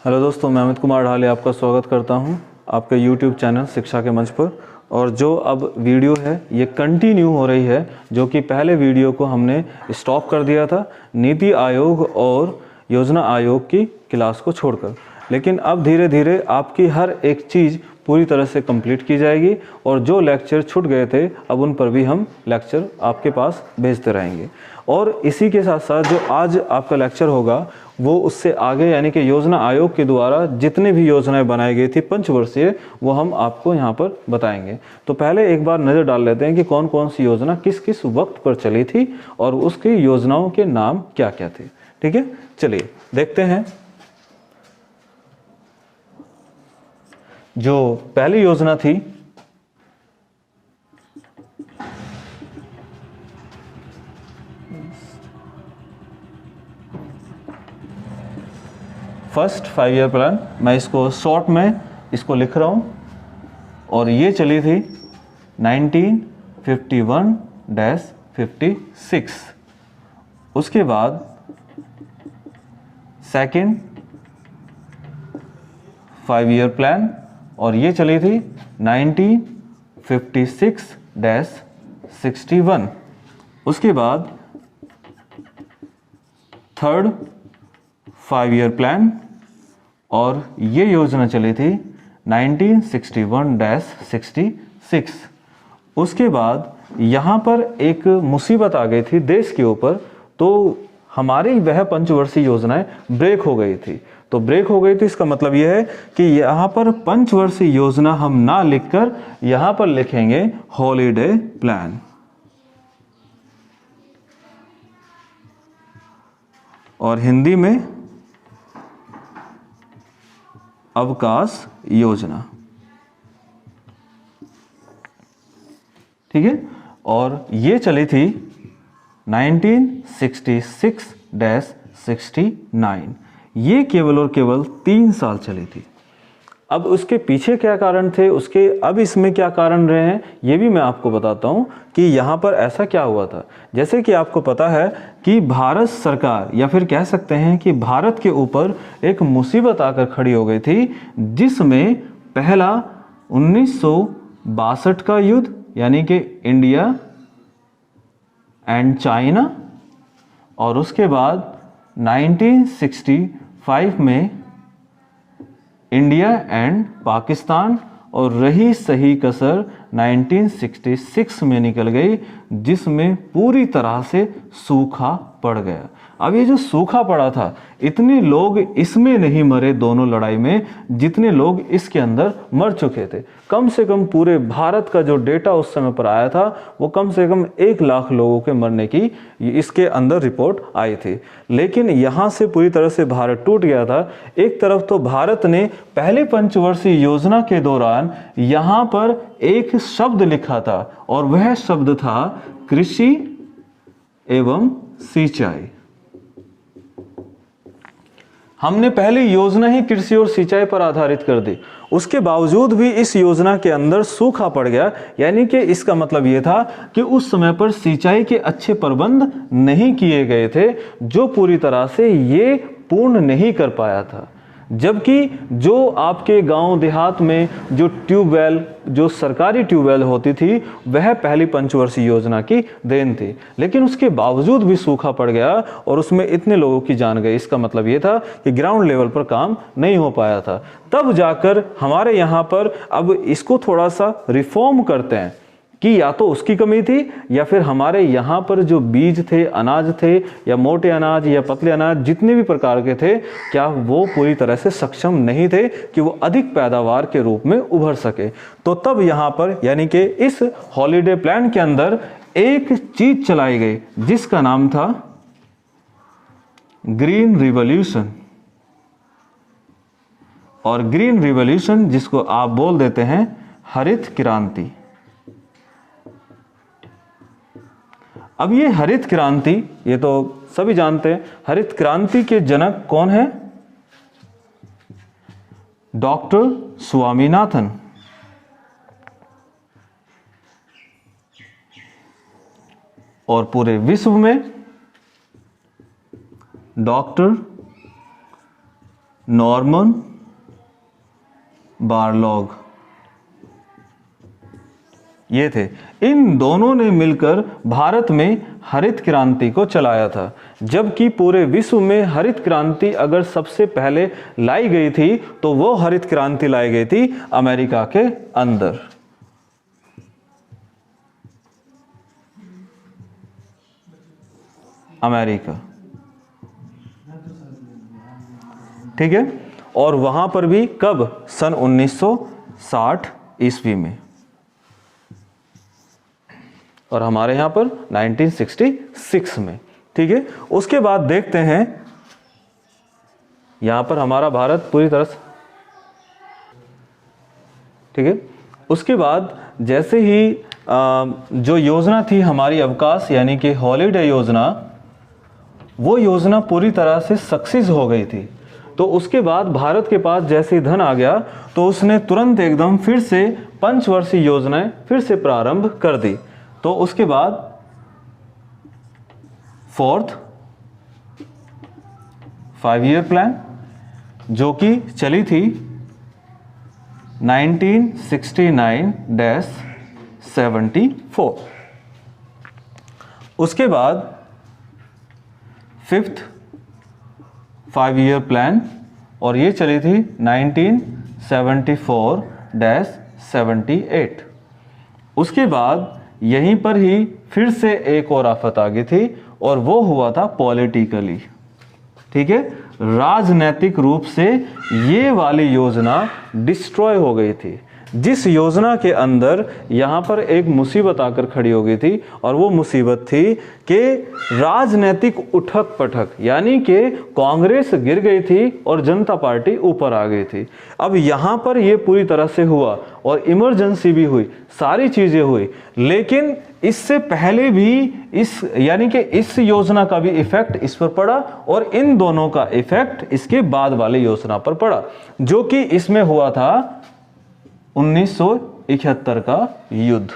Hello दोस्तों, मैं अमित कुमार ढाले आपका स्वागत करता हूं आपके YouTube चैनल शिक्षा के मंच पर। और जो अब वीडियो है ये कंटिन्यू हो रही है, जो कि पहले वीडियो को हमने स्टॉप कर दिया था नीति आयोग और योजना आयोग की क्लास को छोड़कर। लेकिन अब धीरे धीरे आपकी हर एक चीज़ पूरी तरह से कंप्लीट की जाएगी और जो लेक्चर छूट गए थे अब उन पर भी हम लेक्चर आपके पास भेजते रहेंगे। और इसी के साथ साथ जो आज आपका लेक्चर होगा वो उससे आगे, यानी कि योजना आयोग के द्वारा जितनी भी योजनाएं बनाई गई थी पंचवर्षीय, वो हम आपको यहाँ पर बताएंगे। तो पहले एक बार नज़र डाल लेते हैं कि कौन कौन सी योजना किस किस वक्त पर चली थी और उसकी योजनाओं के नाम क्या क्या थे। ठीक है, चलिए देखते हैं। जो पहली योजना थी फर्स्ट 5 ईयर प्लान, मैं इसको शॉर्ट में इसको लिख रहा हूँ, और ये चली थी 1951-56। उसके बाद सेकेंड 5 ईयर प्लान, और ये चली थी 1956-61। उसके बाद थर्ड 5 ईयर प्लान, और ये योजना चली थी 1961-66। उसके बाद यहाँ पर एक मुसीबत आ गई थी देश के ऊपर, तो हमारी वह पंचवर्षीय योजनाएं ब्रेक हो गई थी। तो ब्रेक हो गई थी, इसका मतलब यह है कि यहाँ पर पंचवर्षीय योजना हम ना लिखकर यहाँ पर लिखेंगे हॉलीडे प्लान, और हिंदी में अवकाश योजना। ठीक है, और ये चली थी 1966-69। ये केवल और केवल 3 साल चली थी। अब उसके पीछे क्या कारण थे, उसके अब इसमें क्या कारण रहे हैं, ये भी मैं आपको बताता हूँ कि यहाँ पर ऐसा क्या हुआ था। जैसे कि आपको पता है कि भारत सरकार, या फिर कह सकते हैं कि भारत के ऊपर एक मुसीबत आकर खड़ी हो गई थी, जिसमें पहला 1962 का युद्ध, यानी कि इंडिया एंड चाइना, और उसके बाद 1965 में इंडिया एंड पाकिस्तान, और रही सही कसर 1966 में निकल गई, जिसमें पूरी तरह से सूखा पड़ गया। अब ये जो सूखा पड़ा था, इतने लोग इसमें नहीं मरे दोनों लड़ाई में जितने लोग इसके अंदर मर चुके थे। कम से कम पूरे भारत का जो डेटा उस समय पर आया था वो कम से कम 1 लाख लोगों के मरने की इसके अंदर रिपोर्ट आई थी। लेकिन यहाँ से पूरी तरह से भारत टूट गया था। एक तरफ तो भारत ने पहले पंचवर्षीय योजना के दौरान यहाँ पर एक शब्द लिखा था, और वह शब्द था कृषि एवं सिंचाई। हमने पहले योजना ही कृषि और सिंचाई पर आधारित कर दी, उसके बावजूद भी इस योजना के अंदर सूखा पड़ गया। यानी कि इसका मतलब यह था कि उस समय पर सिंचाई के अच्छे प्रबंध नहीं किए गए थे, जो पूरी तरह से ये पूर्ण नहीं कर पाया था। जबकि जो आपके गांव देहात में जो ट्यूबवेल, जो सरकारी ट्यूबवेल होती थी, वह पहली पंचवर्षीय योजना की देन थी। लेकिन उसके बावजूद भी सूखा पड़ गया और उसमें इतने लोगों की जान गई। इसका मतलब ये था कि ग्राउंड लेवल पर काम नहीं हो पाया था। तब जाकर हमारे यहाँ पर अब इसको थोड़ा सा रिफॉर्म करते हैं कि या तो उसकी कमी थी, या फिर हमारे यहाँ पर जो बीज थे, अनाज थे, या मोटे अनाज या पतले अनाज जितने भी प्रकार के थे, क्या वो पूरी तरह से सक्षम नहीं थे कि वो अधिक पैदावार के रूप में उभर सके। तो तब यहाँ पर, यानी कि इस हॉलीडे प्लान के अंदर एक चीज चलाई गई जिसका नाम था ग्रीन रिवॉल्यूशन। और ग्रीन रिवॉल्यूशन, जिसको आप बोल देते हैं हरित क्रांति। अब ये हरित क्रांति, ये तो सभी जानते हैं, हरित क्रांति के जनक कौन है? डॉक्टर स्वामीनाथन। और पूरे विश्व में डॉक्टर नॉर्मन बारलॉग, ये थे। इन दोनों ने मिलकर भारत में हरित क्रांति को चलाया था, जबकि पूरे विश्व में हरित क्रांति अगर सबसे पहले लाई गई थी तो वो हरित क्रांति लाई गई थी अमेरिका के अंदर। अमेरिका, ठीक है। और वहां पर भी कब? सन 1960 ईस्वी में, और हमारे यहां पर 1966 में, ठीक है। उसके बाद देखते हैं, यहां पर हमारा भारत पूरी तरह से, ठीक है। उसके बाद जैसे ही जो योजना थी हमारी अवकाश यानी कि हॉलीडे योजना, वो योजना पूरी तरह से सक्सेस हो गई थी। तो उसके बाद भारत के पास जैसे ही धन आ गया तो उसने तुरंत एकदम फिर से पंचवर्षीय योजनाएं फिर से प्रारंभ कर दी। तो उसके बाद 4th 5-year प्लान जो कि चली थी 1969-74। उसके बाद 5th 5-year प्लान, और ये चली थी 1974-78। उसके बाद यहीं पर ही फिर से एक और आफत आ गई थी, और वो हुआ था पॉलिटिकली, ठीक है। राजनैतिक रूप से ये वाली योजना डिस्ट्रॉय हो गई थी, जिस योजना के अंदर यहाँ पर एक मुसीबत आकर खड़ी हो गई थी, और वो मुसीबत थी कि राजनीतिक उठक पटक, यानी कि कांग्रेस गिर गई थी और जनता पार्टी ऊपर आ गई थी। अब यहाँ पर ये पूरी तरह से हुआ, और इमरजेंसी भी हुई, सारी चीजें हुई, लेकिन इससे पहले भी इस यानी कि इस योजना का भी इफेक्ट इस पर पड़ा, और इन दोनों का इफेक्ट इसके बाद वाली योजना पर पड़ा, जो कि इसमें हुआ था 1971 का युद्ध,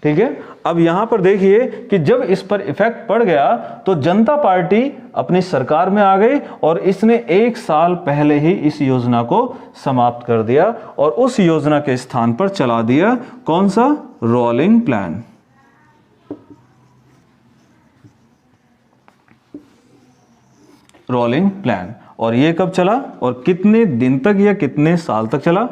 ठीक है। अब यहां पर देखिए कि जब इस पर इफेक्ट पड़ गया तो जनता पार्टी अपनी सरकार में आ गई, और इसने 1 साल पहले ही इस योजना को समाप्त कर दिया, और उस योजना के स्थान पर चला दिया कौन सा? Rolling plan. रोलिंग प्लान, और ये कब चला और कितने दिन तक या कितने साल तक चला?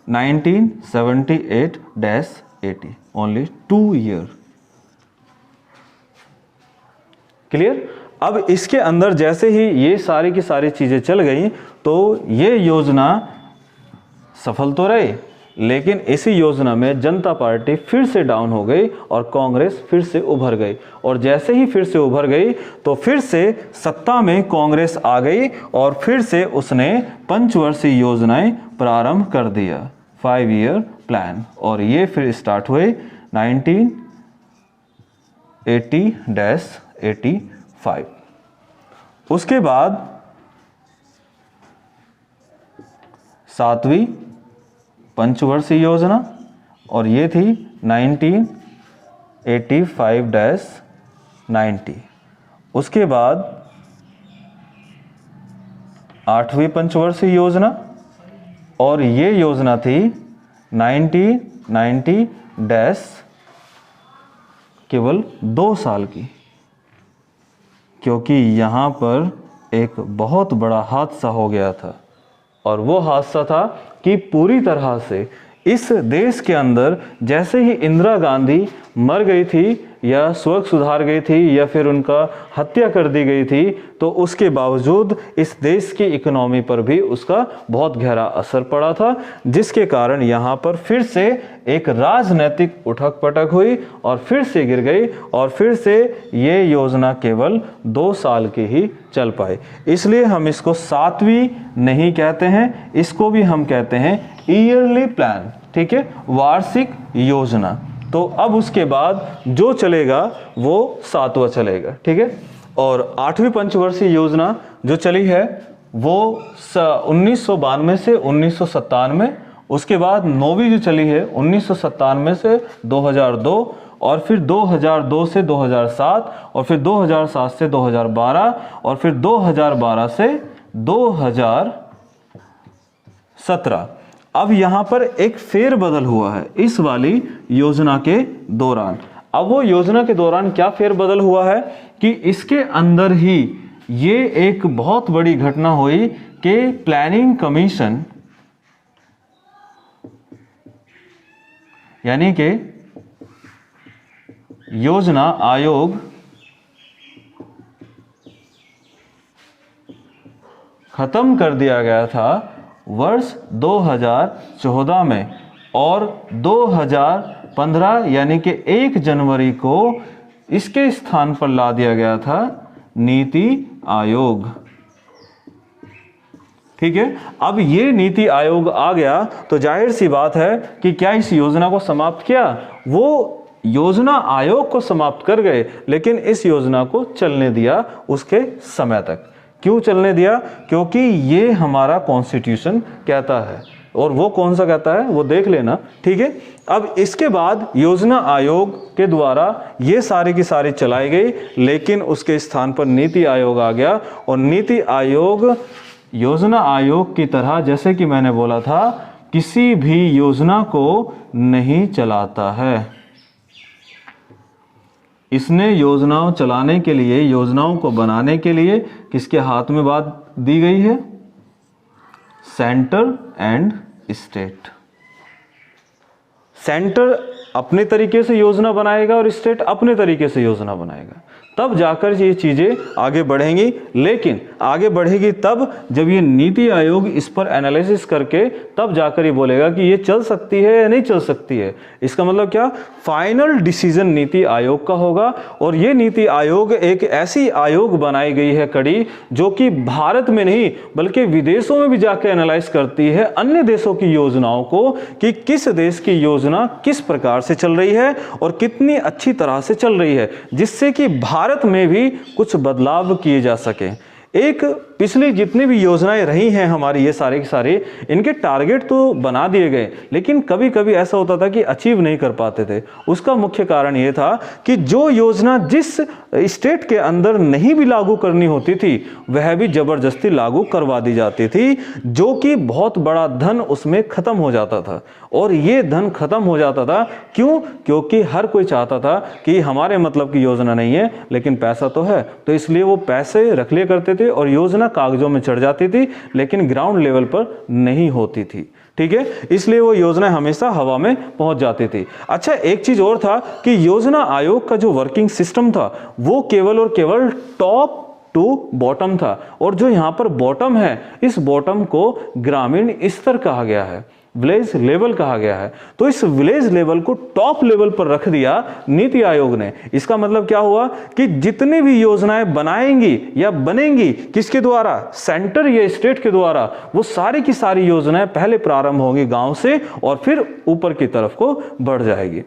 1978-80, ओनली 2 year। क्लियर? अब इसके अंदर जैसे ही ये सारी की सारी चीजें चल गई तो ये योजना सफल तो रही, लेकिन इसी योजना में जनता पार्टी फिर से डाउन हो गई और कांग्रेस फिर से उभर गई, और जैसे ही फिर से उभर गई तो फिर से सत्ता में कांग्रेस आ गई, और फिर से उसने पंचवर्षीय योजनाएं प्रारंभ कर दिया, 5-year प्लान, और ये फिर स्टार्ट हुए 1980-85। उसके बाद 7वीं पंचवर्षीय योजना, और ये थी 1985-90। उसके बाद 8वीं पंचवर्षीय योजना, और ये योजना थी 1990 केवल 2 साल की, क्योंकि यहाँ पर एक बहुत बड़ा हादसा हो गया था, और वो हादसा था कि पूरी तरह से इस देश के अंदर जैसे ही इंदिरा गांधी मर गई थी या स्वर्ग सुधार गई थी या फिर उनका हत्या कर दी गई थी, तो उसके बावजूद इस देश की इकोनॉमी पर भी उसका बहुत गहरा असर पड़ा था, जिसके कारण यहाँ पर फिर से एक राजनीतिक उठक पटक हुई और फिर से गिर गई, और फिर से ये योजना केवल 2 साल की ही चल पाई। इसलिए हम इसको 7वीं नहीं कहते हैं, इसको भी हम कहते हैं ईयरली प्लान, ठीक है, वार्षिक योजना। तो अब उसके बाद जो चलेगा वो 7वां चलेगा, ठीक है। और 8वीं पंचवर्षीय योजना जो चली है वो 1992 से 1997, उसके बाद 9वीं जो चली है 1997 से 2002, और फिर 2002 से 2007, और फिर 2007 से 2012, और फिर 2012 से 2014, 17। अब यहां पर एक फेरबदल हुआ है इस वाली योजना के दौरान। अब वो योजना के दौरान क्या फेरबदल हुआ है कि इसके अंदर ही ये एक बहुत बड़ी घटना हुई कि प्लानिंग कमीशन यानी कि योजना आयोग खत्म कर दिया गया था वर्ष 2014 में, और 2015 यानी कि 1 जनवरी को इसके स्थान पर ला दिया गया था नीति आयोग। ठीक है, अब ये नीति आयोग आ गया तो जाहिर सी बात है कि क्या इस योजना को समाप्त किया? वो योजना आयोग को समाप्त कर गए, लेकिन इस योजना को चलने दिया उसके समय तक। क्यों चलने दिया? क्योंकि ये हमारा कॉन्स्टिट्यूशन कहता है, और वो कौन सा कहता है वो देख लेना। ठीक है, अब इसके बाद योजना आयोग के द्वारा ये सारी की सारी चलाई गई, लेकिन उसके स्थान पर नीति आयोग आ गया, और नीति आयोग योजना आयोग की तरह, जैसे कि मैंने बोला था, किसी भी योजना को नहीं चलाता है। इसने योजनाओं चलाने के लिए, योजनाओं को बनाने के लिए किसके हाथ में बात दी गई है? Centre and state. सेंटर अपने तरीके से योजना बनाएगा और स्टेट अपने तरीके से योजना बनाएगा, तब जाकर ये चीजें आगे बढ़ेंगी। लेकिन आगे बढ़ेगी तब जब ये नीति आयोग इस पर एनालिसिस करके तब जाकर ये बोलेगा कि ये चल सकती है या नहीं चल सकती है। इसका मतलब क्या? फाइनल डिसीजन नीति आयोग का होगा। और ये नीति आयोग एक ऐसी आयोग बनाई गई है कड़ी, जो कि भारत में नहीं बल्कि विदेशों में भी जाकर एनालाइज करती है अन्य देशों की योजनाओं को, कि किस देश की योजना किस प्रकार से चल रही है और कितनी अच्छी तरह से चल रही है, जिससे कि भारत में भी कुछ बदलाव किए जा सके। एक पिछली जितनी भी योजनाएं रही हैं हमारी, ये सारे के सारे, इनके टारगेट तो बना दिए गए, लेकिन कभी कभी ऐसा होता था कि अचीव नहीं कर पाते थे। उसका मुख्य कारण ये था कि जो योजना जिस स्टेट के अंदर नहीं भी लागू करनी होती थी, वह भी जबरदस्ती लागू करवा दी जाती थी, जो कि बहुत बड़ा धन उसमें खत्म हो जाता था। और ये धन खत्म हो जाता था क्यों? क्योंकि हर कोई चाहता था कि हमारे मतलब की योजना नहीं है, लेकिन पैसा तो है, तो इसलिए वो पैसे रख लिया करते थे और योजना कागजों में चढ़ जाती थी, लेकिन ग्राउंड लेवल पर नहीं होती थी। ठीक है, इसलिए वो योजना हमेशा हवा में पहुंच जाती थी। अच्छा, एक चीज और था कि योजना आयोग का जो वर्किंग सिस्टम था वो केवल और केवल टॉप टू बॉटम था, और जो यहां पर बॉटम है, इस बॉटम को ग्रामीण स्तर कहा गया है, विलेज लेवल कहा गया है। तो इस विलेज लेवल को टॉप लेवल पर रख दिया नीति आयोग ने। इसका मतलब क्या हुआ कि जितनी भी योजनाएं बनाएंगी या बनेंगी, किसके द्वारा? सेंटर या स्टेट के द्वारा, वो सारी की सारी योजनाएं पहले प्रारंभ होंगी गांव से और फिर ऊपर की तरफ को बढ़ जाएगी।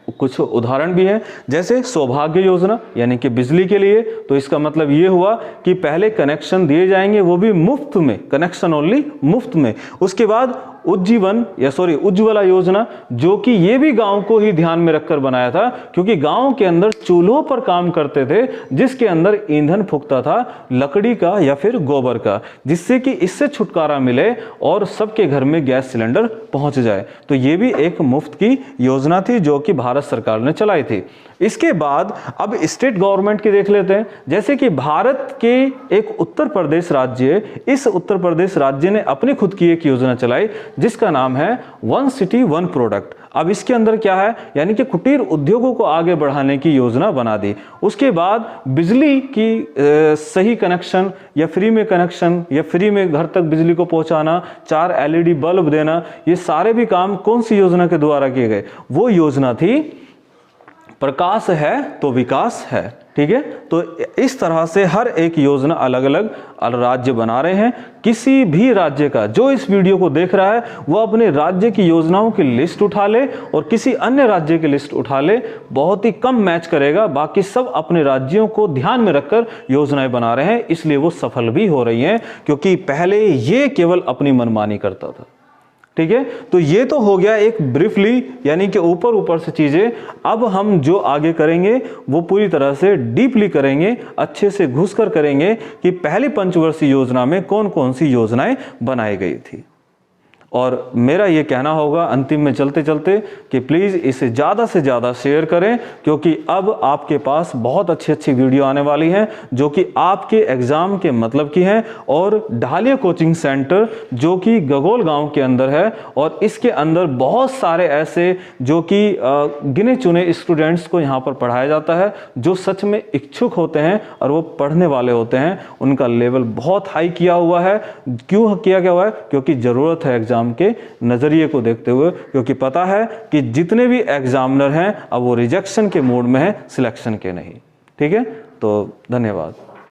कुछ उदाहरण भी है, जैसे सौभाग्य योजना यानी कि बिजली के लिए, तो इसका मतलब ये हुआ कि पहले कनेक्शन दिए जाएंगे, वो भी मुफ्त में, कनेक्शन ओनली मुफ्त में। उसके बाद उज्ज्वला योजना, जो कि ये भी गांव को ही ध्यान में रखकर बनाया था, क्योंकि गांव के अंदर चूल्हों पर काम करते थे, जिसके अंदर ईंधन फूकता था लकड़ी का या फिर गोबर का, जिससे कि इससे छुटकारा मिले और सबके घर में गैस सिलेंडर पहुंच जाए। तो ये भी एक मुफ्त की योजना थी जो कि भारत सरकार ने चलाई थी। इसके बाद अब स्टेट गवर्नमेंट की देख लेते हैं। जैसे कि भारत के एक उत्तर प्रदेश राज्य, इस उत्तर प्रदेश राज्य ने अपनी खुद की एक योजना चलाई जिसका नाम है वन सिटी वन प्रोडक्ट। अब इसके अंदर क्या है, यानी कि कुटीर उद्योगों को आगे बढ़ाने की योजना बना दी। उसके बाद बिजली की सही कनेक्शन या फ्री में कनेक्शन या फ्री में घर तक बिजली को पहुंचाना, 4 LED बल्ब देना, ये सारे भी काम कौन सी योजना के द्वारा किए गए? वो योजना थी प्रकाश है तो विकास है। ठीक है, तो इस तरह से हर एक योजना अलग अलग राज्य बना रहे हैं। किसी भी राज्य का जो इस वीडियो को देख रहा है वो अपने राज्य की योजनाओं की लिस्ट उठा ले और किसी अन्य राज्य की लिस्ट उठा ले, बहुत ही कम मैच करेगा। बाकी सब अपने राज्यों को ध्यान में रखकर योजनाएं बना रहे हैं, इसलिए वो सफल भी हो रही हैं, क्योंकि पहले ये केवल अपनी मनमानी करता था। ठीक है, तो ये तो हो गया एक ब्रीफली, यानी कि ऊपर ऊपर से चीजें। अब हम जो आगे करेंगे वो पूरी तरह से डीपली करेंगे, अच्छे से घुसकर करेंगे कि पहली पंचवर्षीय योजना में कौन कौन सी योजनाएं बनाई गई थी। और मेरा ये कहना होगा अंतिम में चलते चलते कि प्लीज़ इसे ज़्यादा से ज़्यादा शेयर करें, क्योंकि अब आपके पास बहुत अच्छी अच्छी वीडियो आने वाली हैं जो कि आपके एग्ज़ाम के मतलब की हैं। और ढालिया कोचिंग सेंटर जो कि गगोल गांव के अंदर है, और इसके अंदर बहुत सारे ऐसे जो कि गिने चुने स्टूडेंट्स को यहाँ पर पढ़ाया जाता है जो सच में इच्छुक होते हैं और वो पढ़ने वाले होते हैं। उनका लेवल बहुत हाई किया हुआ है। क्यों किया गया हुआ है? क्योंकि ज़रूरत है एग्ज़ाम के नज़रिए को देखते हुए, क्योंकि पता है कि जितने भी एग्जामिनर हैं अब वो रिजेक्शन के मोड में है, सिलेक्शन के नहीं। ठीक है, तो धन्यवाद।